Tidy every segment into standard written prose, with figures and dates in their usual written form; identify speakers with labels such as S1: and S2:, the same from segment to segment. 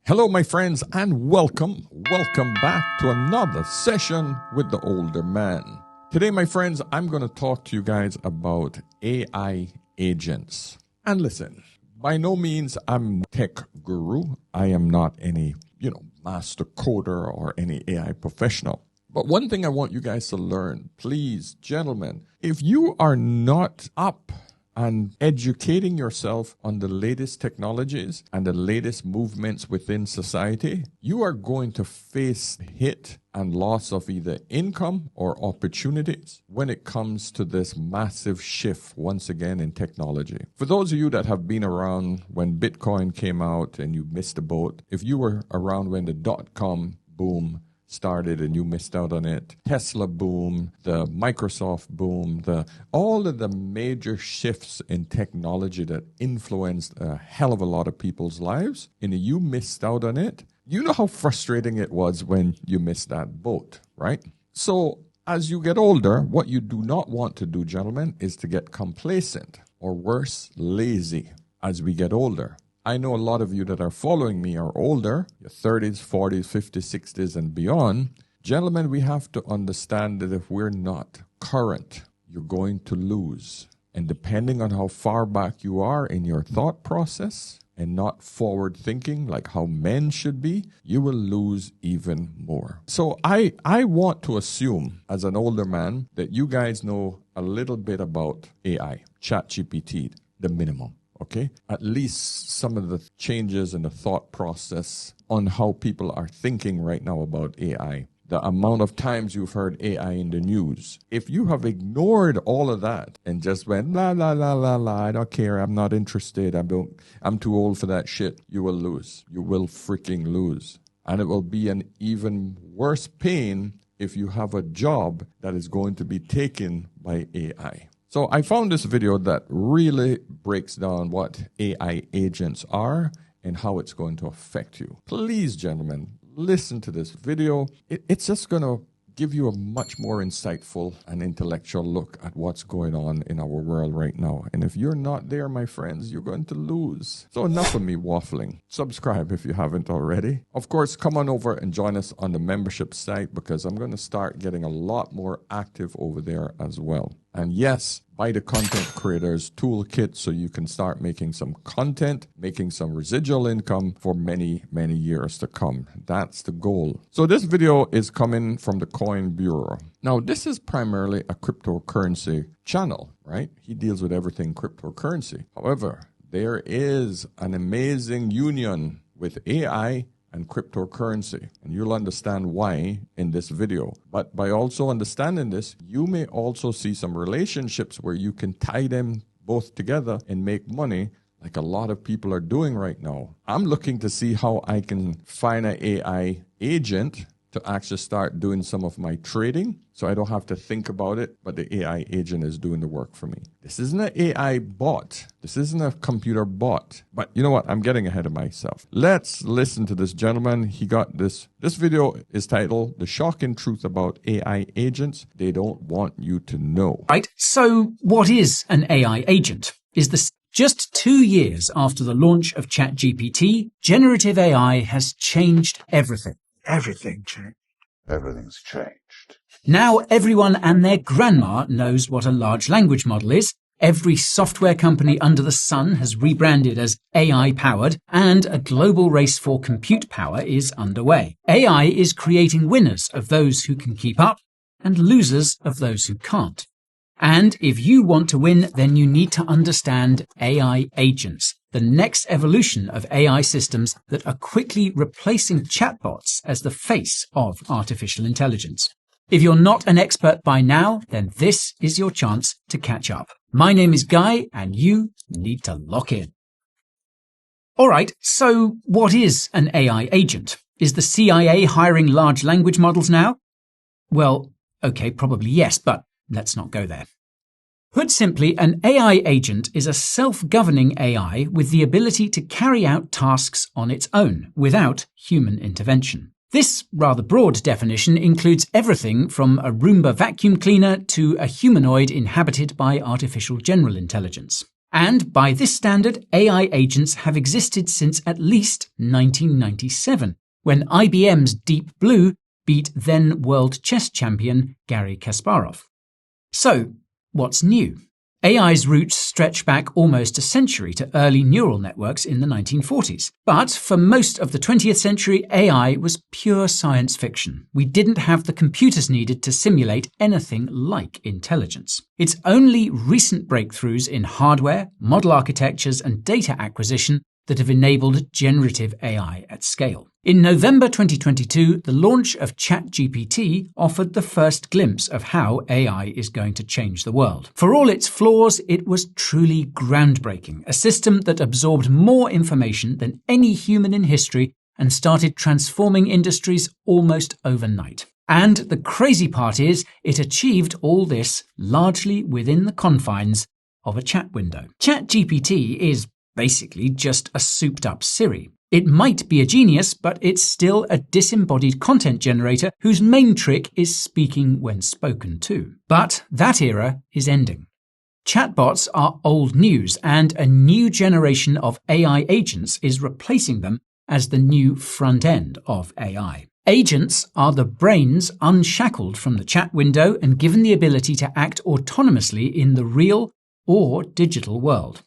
S1: Hello, my friends, and welcome back to another session with the older man. Today, my friends, I'm going to talk to you guys about AI agents. And listen, by no means I'm a tech guru. I am not any, master coder or any AI professional. But one thing I want you guys to learn, please, gentlemen, if you are not up and educating yourself on the latest technologies and the latest movements within society, you are going to face hit and loss of either income or opportunities when it comes to this massive shift once again in technology. For those of you that have been around when Bitcoin came out and you missed the boat, if you were around when the dot-com boom started and you missed out on it, Tesla boom, the Microsoft boom, all of the major shifts in technology that influenced a hell of a lot of people's lives, and you missed out on it. You know how frustrating it was when you missed that boat, right? So as you get older, what you do not want to do, gentlemen, is to get complacent or worse, lazy as we get older. I know a lot of you that are following me are older, your 30s, 40s, 50s, 60s, and beyond. Gentlemen, we have to understand that if we're not current, you're going to lose. And depending on how far back you are in your thought process and not forward thinking like how men should be, you will lose even more. So I want to assume as an older man that you guys know a little bit about AI, ChatGPT, the minimum. Okay, at least some of the changes in the thought process on how people are thinking right now about AI. The amount of times you've heard AI in the news. If you have ignored all of that and just went, la, la, la, la, la, I don't care, I'm not interested, I'm too old for that shit, you will lose. You will freaking lose. And it will be an even worse pain if you have a job that is going to be taken by AI. So I found this video that really breaks down what AI agents are and how it's going to affect you. Please, gentlemen, listen to this video. It's just going to give you a much more insightful and intellectual look at what's going on in our world right now. And if you're not there, my friends, you're going to lose. So enough of me waffling. Subscribe if you haven't already. Of course, come on over and join us on the membership site because I'm going to start getting a lot more active over there as well. And yes, buy the Content Creators Toolkit so you can start making some content, making some residual income for many, many years to come. That's the goal. So this video is coming from the Coin Bureau. Now, this is primarily a cryptocurrency channel, right? He deals with everything cryptocurrency. However, there is an amazing union with AI and cryptocurrency, and you'll understand why in this video. But by also understanding this, you may also see some relationships where you can tie them both together and make money like a lot of people are doing right now. I'm looking to see how I can find an AI agent to actually start doing some of my trading so I don't have to think about it, but the AI agent is doing the work for me. This isn't an AI bot. This isn't a computer bot. But you know what? I'm getting ahead of myself. Let's listen to this gentleman. He got this. This video is titled, "The Shocking Truth About AI Agents They Don't Want You to Know."
S2: Right, so what is an AI agent? Just 2 years after the launch of ChatGPT, generative AI has changed everything.
S3: Everything's changed.
S2: Now everyone and their grandma knows what a large language model is. Every software company under the sun has rebranded as AI-powered, and a global race for compute power is underway. AI is creating winners of those who can keep up and losers of those who can't. And if you want to win, then you need to understand AI agents, the next evolution of AI systems that are quickly replacing chatbots as the face of artificial intelligence. If you're not an expert by now, then this is your chance to catch up. My name is Guy, and you need to lock in. All right, so what is an AI agent? Is the CIA hiring large language models now? Well, okay, probably yes, but let's not go there. Put simply, an AI agent is a self-governing AI with the ability to carry out tasks on its own, without human intervention. This rather broad definition includes everything from a Roomba vacuum cleaner to a humanoid inhabited by artificial general intelligence. And by this standard, AI agents have existed since at least 1997, when IBM's Deep Blue beat then world chess champion Garry Kasparov. So, what's new? AI's roots stretch back almost a century to early neural networks in the 1940s. But for most of the 20th century, AI was pure science fiction. We didn't have the computers needed to simulate anything like intelligence. It's only recent breakthroughs in hardware, model architectures, and data acquisition that have enabled generative AI at scale. In November 2022, the launch of ChatGPT offered the first glimpse of how AI is going to change the world. For all its flaws, it was truly groundbreaking, a system that absorbed more information than any human in history and started transforming industries almost overnight. And the crazy part is, it achieved all this largely within the confines of a chat window. ChatGPT is basically just a souped-up Siri. It might be a genius, but it's still a disembodied content generator whose main trick is speaking when spoken to. But that era is ending. Chatbots are old news, and a new generation of AI agents is replacing them as the new front end of AI. Agents are the brains unshackled from the chat window and given the ability to act autonomously in the real or digital world.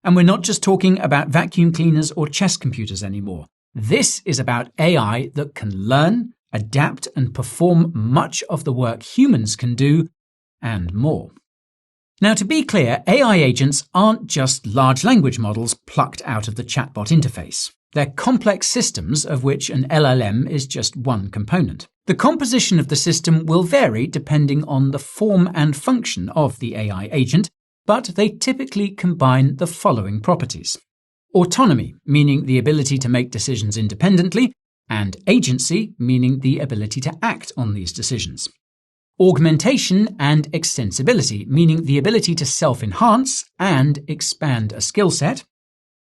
S2: And we're not just talking about vacuum cleaners or chess computers anymore. This is about AI that can learn, adapt, and perform much of the work humans can do, and more. Now, to be clear, AI agents aren't just large language models plucked out of the chatbot interface. They're complex systems of which an LLM is just one component. The composition of the system will vary depending on the form and function of the AI agent, but they typically combine the following properties: autonomy, meaning the ability to make decisions independently, and agency, meaning the ability to act on these decisions. Augmentation and extensibility, meaning the ability to self-enhance and expand a skill set.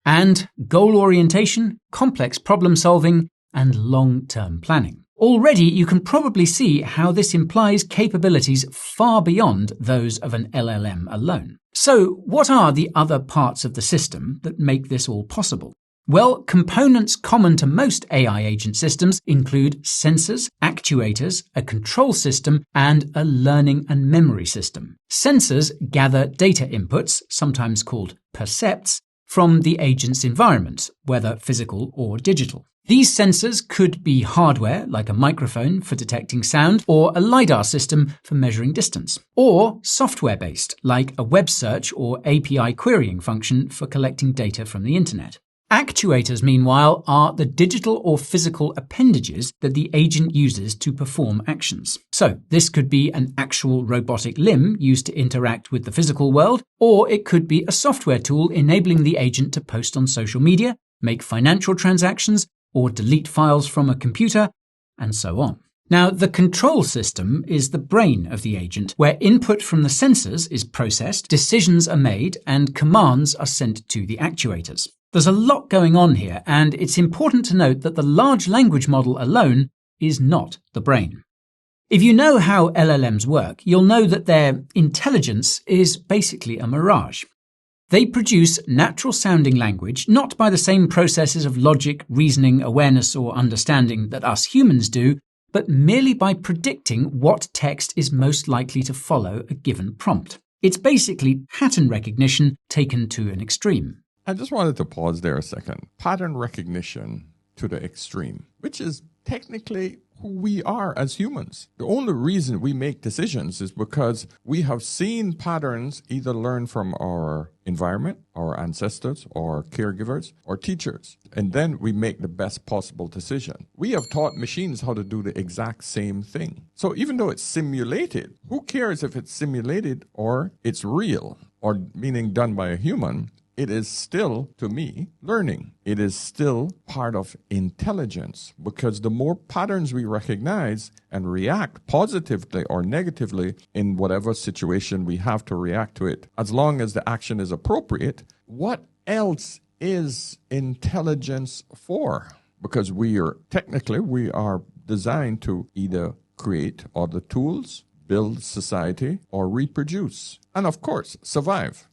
S2: And goal orientation, complex problem solving, and long-term planning. Already, you can probably see how this implies capabilities far beyond those of an LLM alone. So, what are the other parts of the system that make this all possible? Well, components common to most AI agent systems include sensors, actuators, a control system, and a learning and memory system. Sensors gather data inputs, sometimes called percepts, from the agent's environment, whether physical or digital. These sensors could be hardware, like a microphone for detecting sound, or a LiDAR system for measuring distance, or software-based, like a web search or API querying function for collecting data from the internet. Actuators, meanwhile, are the digital or physical appendages that the agent uses to perform actions. So, this could be an actual robotic limb used to interact with the physical world, or it could be a software tool enabling the agent to post on social media, make financial transactions, or delete files from a computer, and so on. Now, the control system is the brain of the agent, where input from the sensors is processed, decisions are made, and commands are sent to the actuators. There's a lot going on here, and it's important to note that the large language model alone is not the brain. If you know how LLMs work, you'll know that their intelligence is basically a mirage. They produce natural-sounding language, not by the same processes of logic, reasoning, awareness, or understanding that us humans do, but merely by predicting what text is most likely to follow a given prompt. It's basically pattern recognition taken to an extreme.
S1: I just wanted to pause there a second. Pattern recognition to the extreme, which is technically who we are as humans. The only reason we make decisions is because we have seen patterns either learned from our environment, our ancestors, or caregivers, or teachers, and then we make the best possible decision. We have taught machines how to do the exact same thing. So even though it's simulated, who cares if it's simulated or it's real, or meaning done by a human? It is still, to me, learning. It is still part of intelligence, because the more patterns we recognize and react positively or negatively in whatever situation we have to react to it, as long as the action is appropriate, what else is intelligence for? Because we are designed to either create other tools, build society, or reproduce, and of course, survive.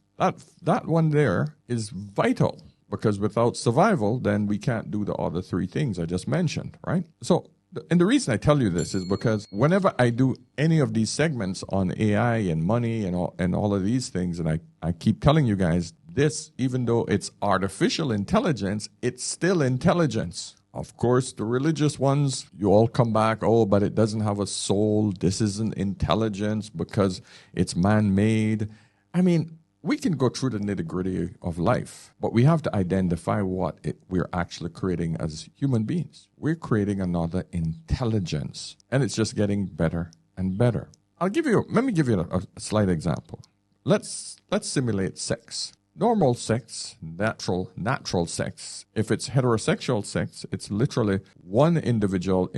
S1: That one there is vital, because without survival, then we can't do the other three things I just mentioned, right? So, and the reason I tell you this is because whenever I do any of these segments on AI and money and all of these things, and I keep telling you guys this, even though it's artificial intelligence, it's still intelligence. Of course, the religious ones, you all come back, oh, but it doesn't have a soul. This isn't intelligence because it's man-made. I mean, we can go through the nitty-gritty of life, but we have to identify what we're actually creating as human beings. We're creating another intelligence, and it's just getting better and better. Let me give you a slight example. Let's simulate sex. Normal sex, natural sex. If it's heterosexual sex, it's literally one individual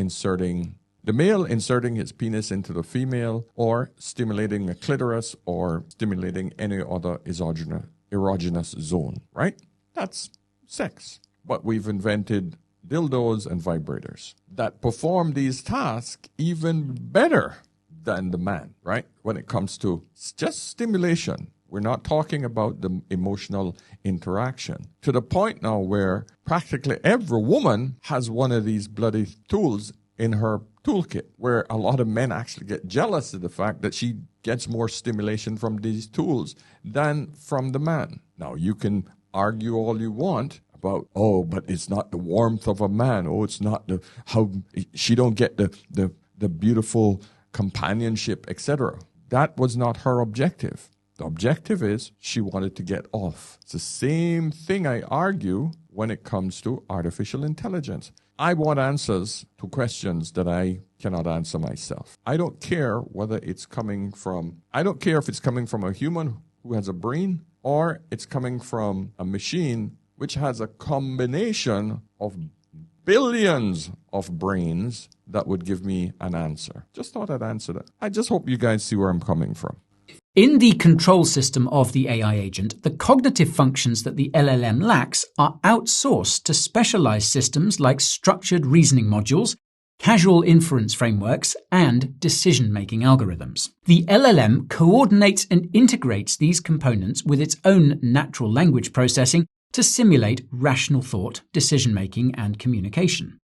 S1: the male inserting his penis into the female, or stimulating a clitoris, or stimulating any other erogenous zone, right? That's sex. But we've invented dildos and vibrators that perform these tasks even better than the man, right? When it comes to just stimulation. We're not talking about the emotional interaction. To the point now where practically every woman has one of these bloody tools in her toolkit, where a lot of men actually get jealous of the fact that she gets more stimulation from these tools than from the man. Now, you can argue all you want about, oh, but it's not the warmth of a man. Oh, it's not how she don't get the beautiful companionship, etc. That was not her objective. The objective is she wanted to get off. It's the same thing I argue when it comes to artificial intelligence. I want answers to questions that I cannot answer myself. I don't care if it's coming from a human who has a brain, or it's coming from a machine which has a combination of billions of brains that would give me an answer. Just thought I'd answer that. I just hope you guys see where I'm coming from.
S2: In the control system of the AI agent, the cognitive functions that the LLM lacks are outsourced to specialized systems like structured reasoning modules, causal inference frameworks, and decision-making algorithms. The LLM coordinates and integrates these components with its own natural language processing to simulate rational thought, decision-making, and communication.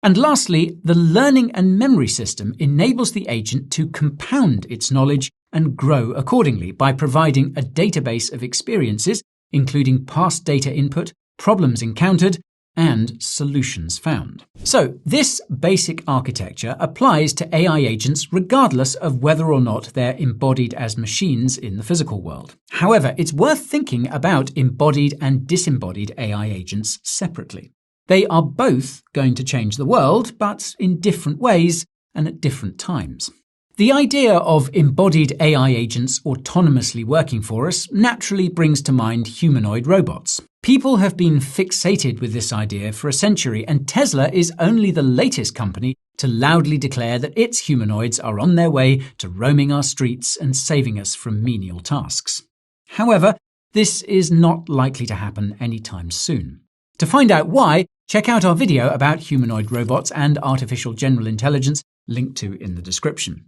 S2: And lastly, the learning and memory system enables the agent to compound its knowledge and grow accordingly by providing a database of experiences, including past data input, problems encountered, and solutions found. So, this basic architecture applies to AI agents regardless of whether or not they're embodied as machines in the physical world. However, it's worth thinking about embodied and disembodied AI agents separately. They are both going to change the world, but in different ways and at different times. The idea of embodied AI agents autonomously working for us naturally brings to mind humanoid robots. People have been fixated with this idea for a century, and Tesla is only the latest company to loudly declare that its humanoids are on their way to roaming our streets and saving us from menial tasks. However, this is not likely to happen anytime soon. To find out why, check out our video about humanoid robots and artificial general intelligence, linked to in the description.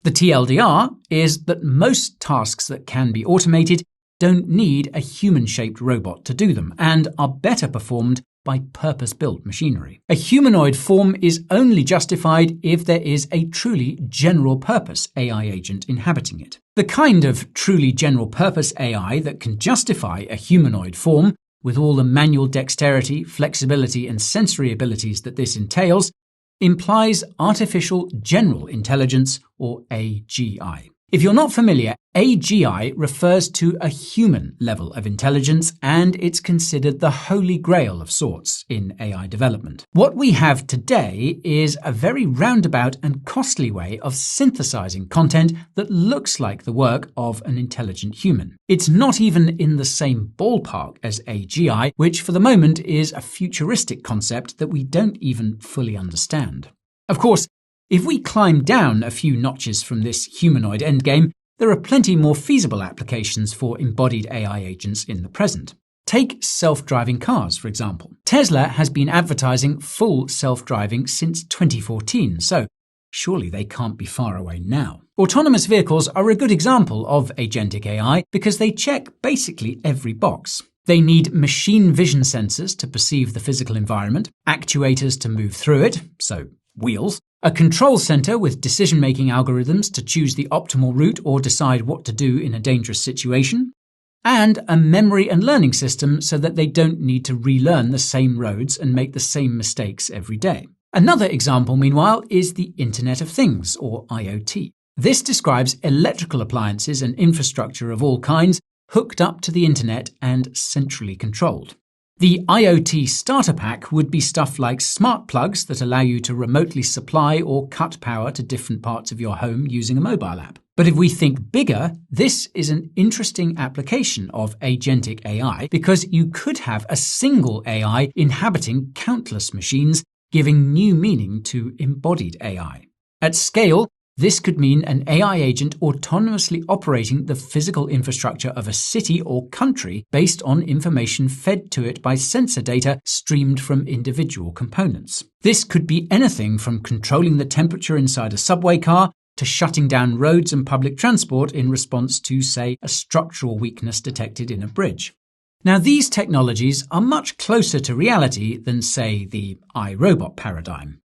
S2: The TLDR is that most tasks that can be automated don't need a human-shaped robot to do them and are better performed by purpose-built machinery. A humanoid form is only justified if there is a truly general-purpose AI agent inhabiting it. The kind of truly general-purpose AI that can justify a humanoid form, with all the manual dexterity, flexibility, and sensory abilities that this entails, implies artificial general intelligence, or AGI. If you're not familiar, AGI refers to a human level of intelligence, and it's considered the holy grail of sorts in AI development. What we have today is a very roundabout and costly way of synthesizing content that looks like the work of an intelligent human. It's not even in the same ballpark as AGI, which for the moment is a futuristic concept that we don't even fully understand. Of course, if we climb down a few notches from this humanoid endgame, there are plenty more feasible applications for embodied AI agents in the present. Take self-driving cars, for example. Tesla has been advertising full self-driving since 2014, so surely they can't be far away now. Autonomous vehicles are a good example of agentic AI because they check basically every box. They need machine vision sensors to perceive the physical environment, actuators to move through it, so wheels, a control center with decision-making algorithms to choose the optimal route or decide what to do in a dangerous situation, and a memory and learning system so that they don't need to relearn the same roads and make the same mistakes every day. Another example, meanwhile, is the Internet of Things, or IoT. This describes electrical appliances and infrastructure of all kinds hooked up to the internet and centrally controlled. The IoT starter pack would be stuff like smart plugs that allow you to remotely supply or cut power to different parts of your home using a mobile app. But if we think bigger, this is an interesting application of agentic AI because you could have a single AI inhabiting countless machines, giving new meaning to embodied AI. At scale, this could mean an AI agent autonomously operating the physical infrastructure of a city or country based on information fed to it by sensor data streamed from individual components. This could be anything from controlling the temperature inside a subway car to shutting down roads and public transport in response to, say, a structural weakness detected in a bridge. Now, these technologies are much closer to reality than, say, the iRobot paradigm.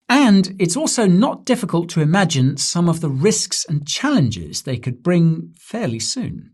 S2: And it's also not difficult to imagine some of the risks and challenges they could bring fairly soon.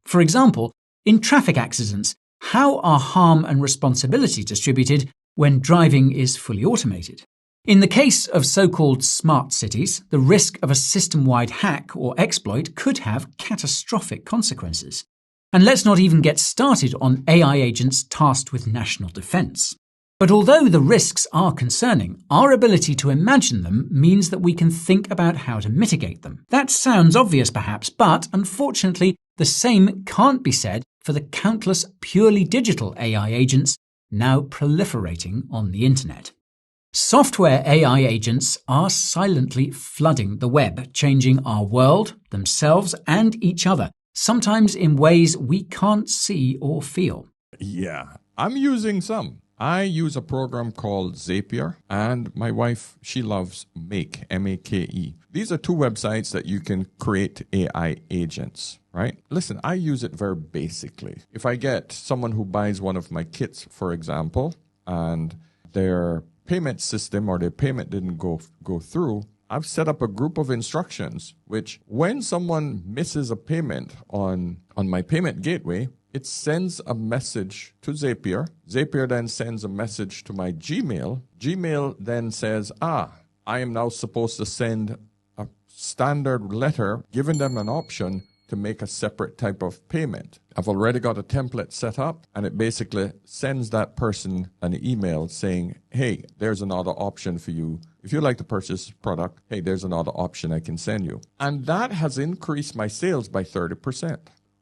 S2: For example, in traffic accidents, how are harm and responsibility distributed when driving is fully automated? In the case of so-called smart cities, the risk of a system-wide hack or exploit could have catastrophic consequences. And let's not even get started on AI agents tasked with national defense. But although the risks are concerning, our ability to imagine them means that we can think about how to mitigate them. That sounds obvious perhaps, but unfortunately, the same can't be said for the countless purely digital AI agents now proliferating on the internet. Software AI agents are silently flooding the web, changing our world, themselves, and each other, sometimes in ways we can't see or feel.
S1: Yeah, I'm using some. I use a program called Zapier, and my wife, she loves Make, M-A-K-E. These are two websites that you can create AI agents, right? Listen, I use it very basically. If I get someone who buys one of my kits, for example, and their payment system or their payment didn't go through, I've set up a group of instructions, which when someone misses a payment on my payment gateway, it sends a message to Zapier. Zapier then sends a message to my Gmail. Gmail then says, I am now supposed to send a standard letter, giving them an option to make a separate type of payment. I've already got a template set up, and it basically sends that person an email saying, hey, there's another option for you. If you like to purchase this product, hey, there's another option I can send you. And that has increased my sales by 30%.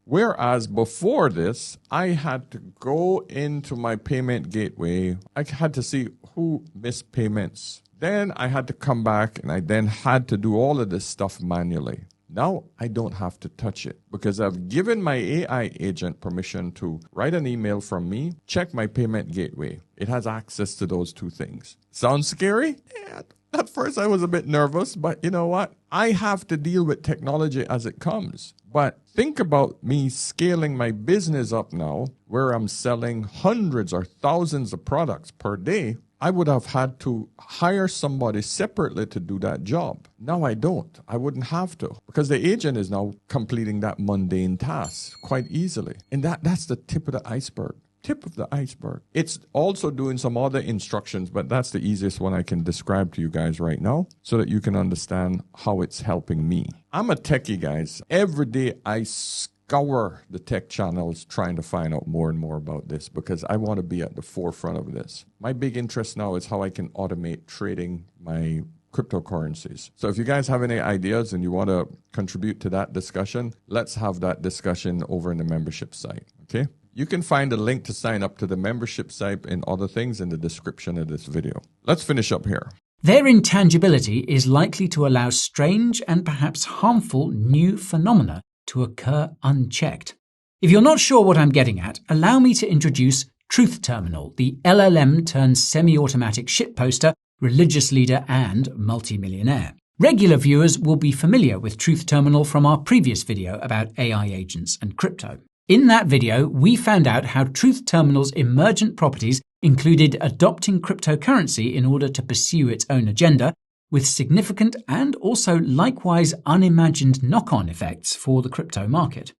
S1: Whereas before this, I had to go into my payment gateway. I had to see who missed payments. Then I had to come back and I then had to do all of this stuff manually. Now I don't have to touch it because I've given my AI agent permission to write an email from me, check my payment gateway. It has access to those two things. Sounds scary? Yeah. At first I was a bit nervous, but you know what? I have to deal with technology as it comes. But think about me scaling my business up now, where I'm selling hundreds or thousands of products per day. I would have had to hire somebody separately to do that job. Now I don't. I wouldn't have to because the agent is now completing that mundane task quite easily. And that's the tip of the iceberg. Tip of the iceberg. It's also doing some other instructions, but that's the easiest one I can describe to you guys right now so that you can understand how it's helping me. I'm a techie, guys. Every day I scour the tech channels trying to find out more and more about this because I want to be at the forefront of this. My big interest now is how I can automate trading my cryptocurrencies. So if you guys have any ideas and you want to contribute to that discussion, let's have that discussion over in the membership site, okay? You can find a link to sign up to the membership site and other things in the description of this video. Let's finish up here.
S2: Their intangibility is likely to allow strange and perhaps harmful new phenomena to occur unchecked. If you're not sure what I'm getting at, allow me to introduce Truth Terminal, the LLM turned semi-automatic shitposter, religious leader and multimillionaire. Regular viewers will be familiar with Truth Terminal from our previous video about AI agents and crypto. In that video, we found out how Truth Terminal's emergent properties included adopting cryptocurrency in order to pursue its own agenda, with significant and also likewise unimagined knock-on effects for the crypto market.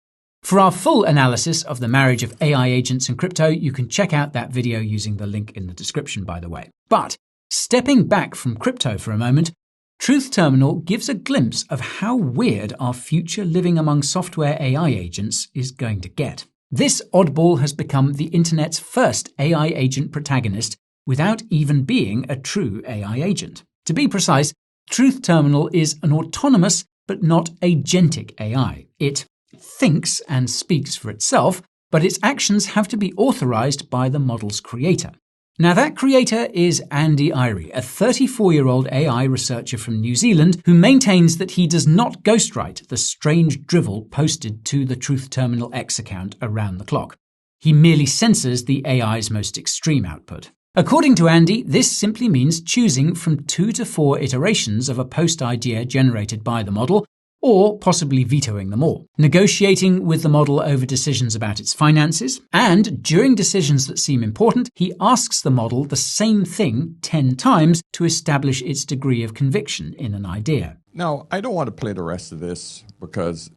S2: For our full analysis of the marriage of AI agents and crypto, you can check out that video using the link in the description, by the way. But stepping back from crypto for a moment, Truth Terminal gives a glimpse of how weird our future living among software AI agents is going to get. This oddball has become the internet's first AI agent protagonist without even being a true AI agent. To be precise, Truth Terminal is an autonomous but not agentic AI. It thinks and speaks for itself, but its actions have to be authorized by the model's creator. Now, that creator is Andy Irie, a 34-year-old AI researcher from New Zealand who maintains that he does not ghostwrite the strange drivel posted to the Truth Terminal X account around the clock. He merely censors the AI's most extreme output. According to Andy, this simply means choosing from 2 to 4 iterations of a post idea generated by the model, or possibly vetoing them all, negotiating with the model over decisions about its finances, and during decisions that seem important, he asks the model the same thing 10 times to establish its degree of conviction in an idea.
S1: Now, I don't want to play the rest of this because,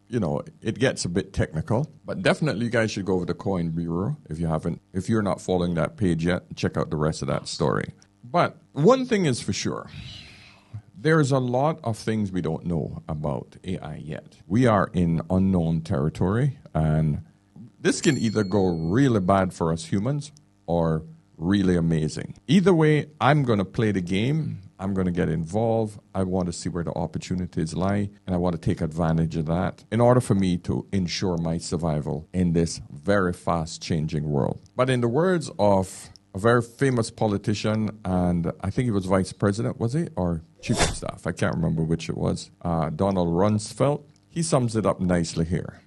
S1: it gets a bit technical, but definitely you guys should go over to Coin Bureau if you're not following that page yet, check out the rest of that story. But one thing is for sure. There's a lot of things we don't know about AI yet. We are in unknown territory, and this can either go really bad for us humans or really amazing. Either way, I'm going to play the game. I'm going to get involved. I want to see where the opportunities lie, and I want to take advantage of that in order for me to ensure my survival in this very fast-changing world. But in the words of a very famous politician, and I think he was vice president, was he? Or chief of staff. I can't remember which it was. Donald Rumsfeld. He sums it up nicely here.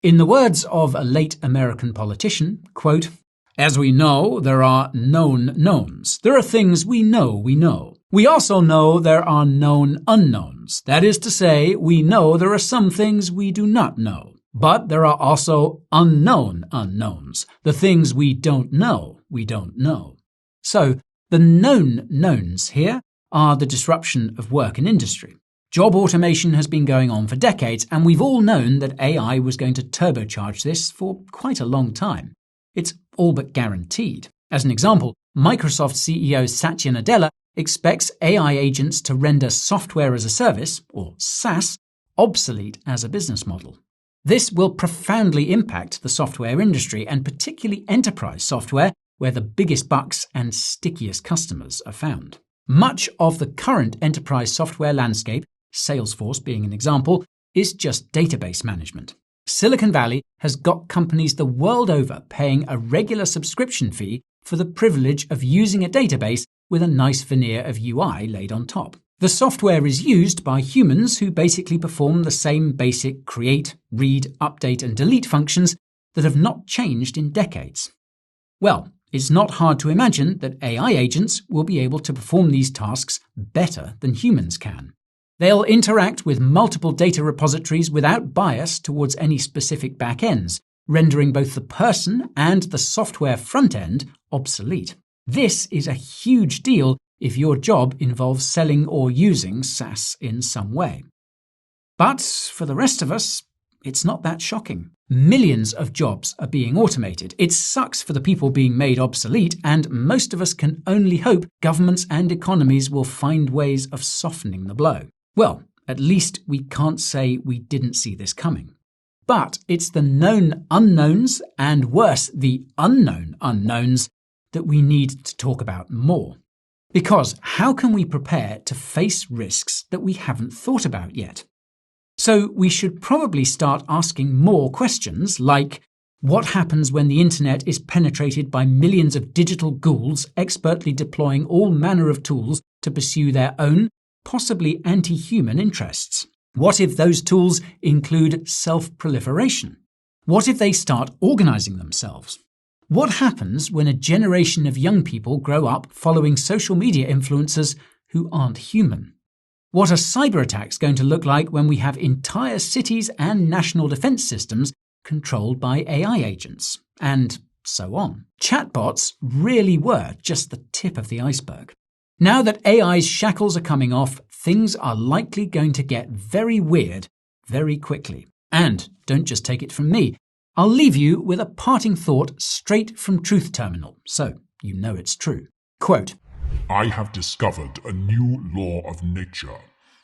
S2: In the words of a late American politician, quote, "As we know, there are known knowns. There are things we know we know. We also know there are known unknowns. That is to say, we know there are some things we do not know. But there are also unknown unknowns. The things we don't know, we don't know." So, the known knowns here are the disruption of work and industry. Job automation has been going on for decades, and we've all known that AI was going to turbocharge this for quite a long time. It's all but guaranteed. As an example, Microsoft CEO Satya Nadella expects AI agents to render software as a service, or SaaS, obsolete as a business model. This will profoundly impact the software industry, and particularly enterprise software, where the biggest bucks and stickiest customers are found. Much of the current enterprise software landscape, Salesforce being an example, is just database management. Silicon Valley has got companies the world over paying a regular subscription fee for the privilege of using a database with a nice veneer of UI laid on top. The software is used by humans who basically perform the same basic create, read, update, and delete functions that have not changed in decades. Well, it's not hard to imagine that AI agents will be able to perform these tasks better than humans can. They'll interact with multiple data repositories without bias towards any specific backends, rendering both the person and the software front end obsolete. This is a huge deal if your job involves selling or using SaaS in some way. But for the rest of us, it's not that shocking. Millions of jobs are being automated. It sucks for the people being made obsolete, and most of us can only hope governments and economies will find ways of softening the blow. Well, at least we can't say we didn't see this coming. But it's the known unknowns, and worse, the unknown unknowns, that we need to talk about more. Because how can we prepare to face risks that we haven't thought about yet? So we should probably start asking more questions like, what happens when the internet is penetrated by millions of digital ghouls expertly deploying all manner of tools to pursue their own, possibly anti-human interests? What if those tools include self-proliferation? What if they start organizing themselves? What happens when a generation of young people grow up following social media influencers who aren't human? What are cyber attacks going to look like when we have entire cities and national defense systems controlled by AI agents? And so on. Chatbots really were just the tip of the iceberg. Now that AI's shackles are coming off, things are likely going to get very weird very quickly. And don't just take it from me. I'll leave you with a parting thought straight from Truth Terminal, so you know it's true. Quote,
S3: I have discovered a new law of nature.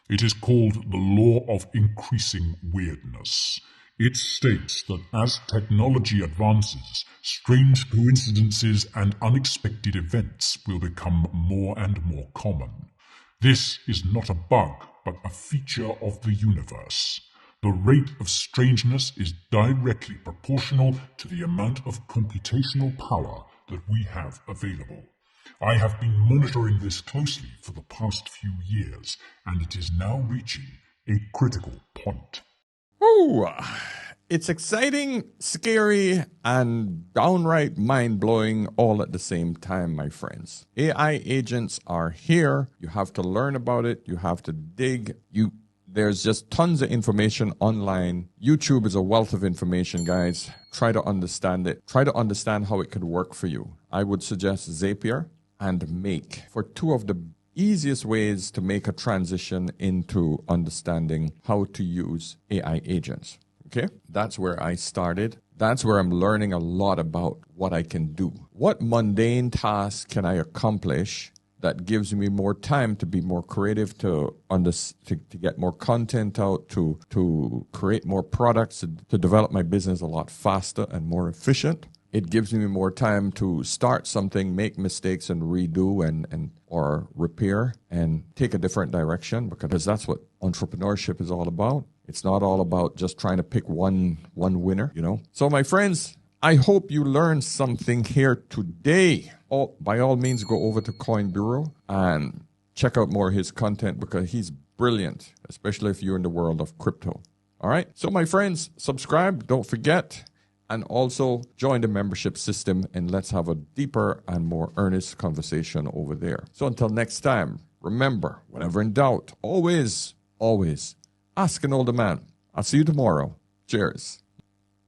S3: It is called the law of increasing weirdness. It states that as technology advances, strange coincidences and unexpected events will become more and more common. This is not a bug, but a feature of the universe. The rate of strangeness is directly proportional to the amount of computational power that we have available. I have been monitoring this closely for the past few years, and it is now reaching a critical point.
S1: Ooh, it's exciting, scary, and downright mind-blowing all at the same time, my friends. AI agents are here. You have to learn about it. You have to dig. There's just tons of information online. YouTube is a wealth of information, guys. Try to understand it. Try to understand how it could work for you. I would suggest Zapier and Make for two of the easiest ways to make a transition into understanding how to use AI agents. Okay? That's where I started. That's where I'm learning a lot about what I can do. What mundane tasks can I accomplish that gives me more time to be more creative, to get more content out, to create more products, to develop my business a lot faster and more efficient. It gives me more time to start something, make mistakes and redo or repair and take a different direction, because that's what entrepreneurship is all about. It's not all about just trying to pick one winner, you know. So my friends, I hope you learned something here today. By all means, go over to Coin Bureau and check out more of his content, because he's brilliant, especially if you're in the world of crypto. All right. So my friends, subscribe. Don't forget. And also join the membership system, and let's have a deeper and more earnest conversation over there. So until next time, remember, whenever in doubt, always ask an older man. I'll see you tomorrow. Cheers.